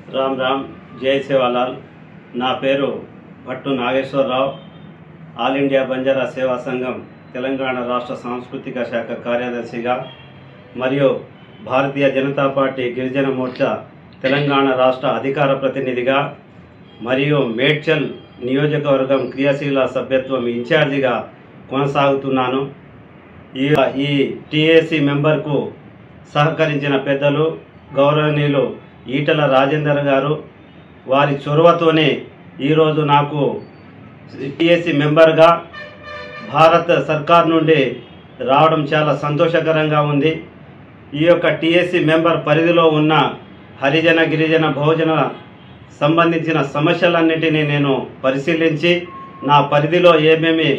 राम राम जय सेवालाल ना पेरू भट्टु नागेश्वरराव आल इंडिया बंजारा सेवा संघम तेलंगाण राष्ट्र सांस्कृतिक शाख कार्यदर्शिगा मरियु भारतीय जनता पार्टी गिरिजन मोर्चा तेलंगाण राष्ट्र अधिकार प्रतिनिधिगा मरियु మేడ్చల్ నియోజకవర్గం క్రియాశీల సభ్యత్వం ఇన్ఛార్జిగా కొనసాగుతున్నాను। ఈ టీఏసీ మెంబర్కు సహకరించిన పెద్దలు గౌరవనీయులు ఈటల రాజేందర్ గారు వారి చొరవతోనే ఈరోజు నాకు టీఏసీ మెంబర్గా భారత సర్కార్ నుండి రావడం చాలా సంతోషకరంగా ఉంది। ఈ యొక్క టీఏసీ మెంబర్ పరిధిలో ఉన్న హరిజన గిరిజన బహుజన సంబంధించిన సమస్యలన్నిటినీ నేను పరిశీలించి నా పరిధిలో ఏమేమి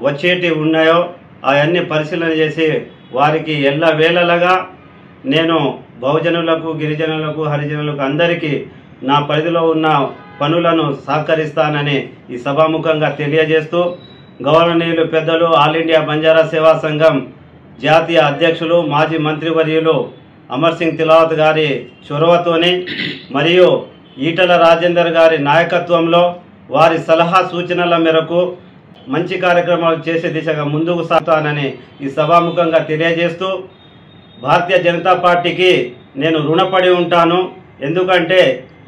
వచ్చేటి ఉన్నాయో అవన్నీ పరిశీలన చేసి వారికి ఎల్లవేళలా నేను బహుజనులకు గిరిజనులకు హరిజనులకు అందరికీ నా పరిధిలో ఉన్న పనులను సహకరిస్తానని ఈ సభాముఖంగా తెలియజేస్తూ గౌరవనీయులు పెద్దలు ఆల్ ఇండియా బంజారా సేవా సంఘం జాతీయ అధ్యక్షులు మాజీ మంత్రివర్యులు అమర్ సింగ్ తిలావత్ గారి చొరవతోని మరియు ఈటల రాజేందర్ గారి నాయకత్వంలో వారి సలహా సూచనల మేరకు మంచి కార్యక్రమాలు చేసే దిశగా ముందుకు సాగుతానని ఈ సభాముఖంగా తెలియజేస్తూ భారతీయ జనతా పార్టీకి నేను రుణపడి ఉంటాను। ఎందుకంటే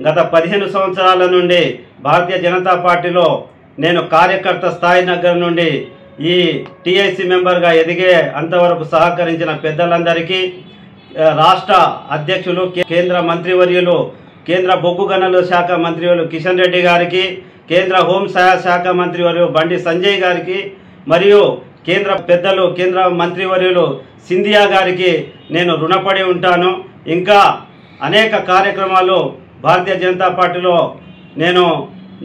గత 15 సంవత్సరాల నుండి భారతీయ జనతా పార్టీలో నేను కార్యకర్త స్థాయి దగ్గర నుండి ఈ టీఐసీ మెంబర్గా ఎదిగే అంతవరకు సహకరించిన పెద్దలందరికీ రాష్ట్ర అధ్యక్షులు కేంద్ర మంత్రివర్యులు కేంద్ర బొగ్గు గనుల శాఖ మంత్రివర్యులు కిషన్ రెడ్డి గారికి కేంద్ర హోం శాఖ మంత్రివర్యులు బండి సంజయ్ గారికి మరియు కేంద్ర పెద్దలు కేంద్ర మంత్రివర్యులు సింధియా గారికి నేను రుణపడి ఉంటాను। ఇంకా అనేక కార్యక్రమాలు భారతీయ జనతా పార్టీలో నేను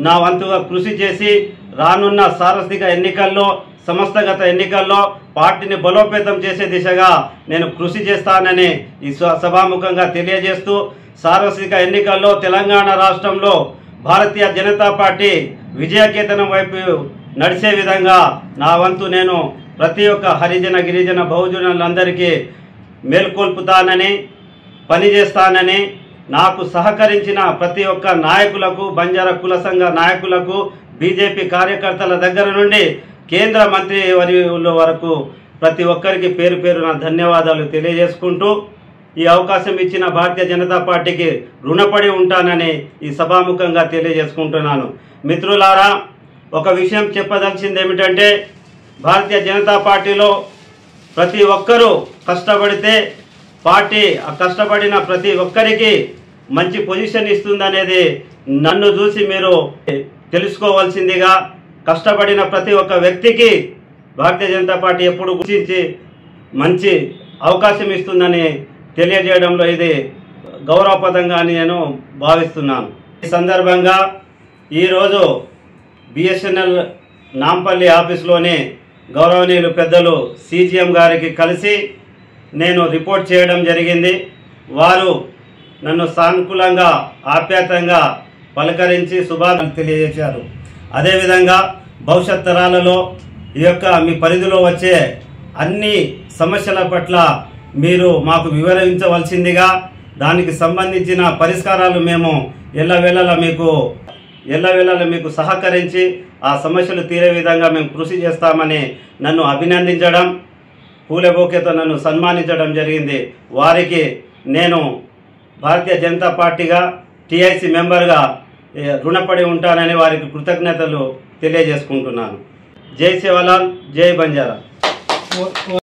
నా వంతుగా కృషి చేసి రానున్న సార్వత్రిక ఎన్నికల్లో సంస్థాగత ఎన్నికల్లో పార్టీని బలోపేతం చేసే దిశగా నేను కృషి చేస్తానని ఈ సభాముఖంగా తెలియజేస్తూ సార్వత్రిక ఎన్నికల్లో తెలంగాణ రాష్ట్రంలో భారతీయ జనతా పార్టీ విజయకేతనం వైపు నడిచే విధంగా నా వంతు నేను ప్రతి ఒక్క హరిజన గిరిజన బహుజనులందరికీ మేల్కొల్పుతానని పనిచేస్తానని నాకు సహకరించిన ప్రతి ఒక్క నాయకులకు బంజారా కుల సంఘ నాయకులకు బీజేపీ కార్యకర్తల దగ్గర నుండి కేంద్ర మంత్రి వర్యుల వరకు ప్రతి ఒక్కరికి పేరు పేరున ధన్యవాదాలు తెలియజేసుకుంటూ ఈ అవకాశం ఇచ్చిన భారతీయ జనతా పార్టీకి రుణపడి ఉంటానని ఈ సభాముఖంగా తెలియజేసుకుంటున్నాను। మిత్రులారా, ఒక విషయం చెప్పదలిచింది ఏమిటంటే భారతీయ జనతా పార్టీలో ప్రతి ఒక్కరూ కష్టపడితే పార్టీ కష్టపడిన ప్రతి ఒక్కరికి మంచి పొజిషన్ ఇస్తుందనేది నన్ను చూసి మీరు తెలుసుకోవాల్సిందిగా, కష్టపడిన ప్రతి ఒక్క వ్యక్తికి భారతీయ జనతా పార్టీ ఎప్పుడు గుర్తించి మంచి అవకాశం ఇస్తుందని తెలియజేయడంలో ఇది గౌరవపదంగా నేను భావిస్తున్నాను। ఈ సందర్భంగా ఈరోజు బిఎస్ఎన్ఎల్ నాంపల్లి ఆఫీస్లోని గౌరవనీయులు పెద్దలు సిజిఎం గారికి కలిసి నేను రిపోర్ట్ చేయడం జరిగింది। వారు నన్ను సానుకూలంగా ఆప్యాయంగా పలకరించి శుభాకాంక్షలు తెలియజేశారు। అదేవిధంగా భవిష్యత్ తరాలలో ఈ యొక్క మీ పరిధిలో వచ్చే అన్ని సమస్యల పట్ల మీరు మాకు వివరించవలసిందిగా, దానికి సంబంధించిన పరిష్కారాలు మేము ఎల్లవేళలా మీకు సహకరించి ఆ సమస్యలు తీరే విధంగా మేము కృషి చేస్తామని నన్ను అభినందించడం, పూలబొకేతో నన్ను సన్మానించడం జరిగింది। వారికి నేను భారతీయ జనతా పార్టీగా టీఐసీ మెంబర్గా రుణపడి ఉంటానని వారికి కృతజ్ఞతలు తెలియజేసుకుంటున్నాను। జై సేవాలాల్, జై బంజారా।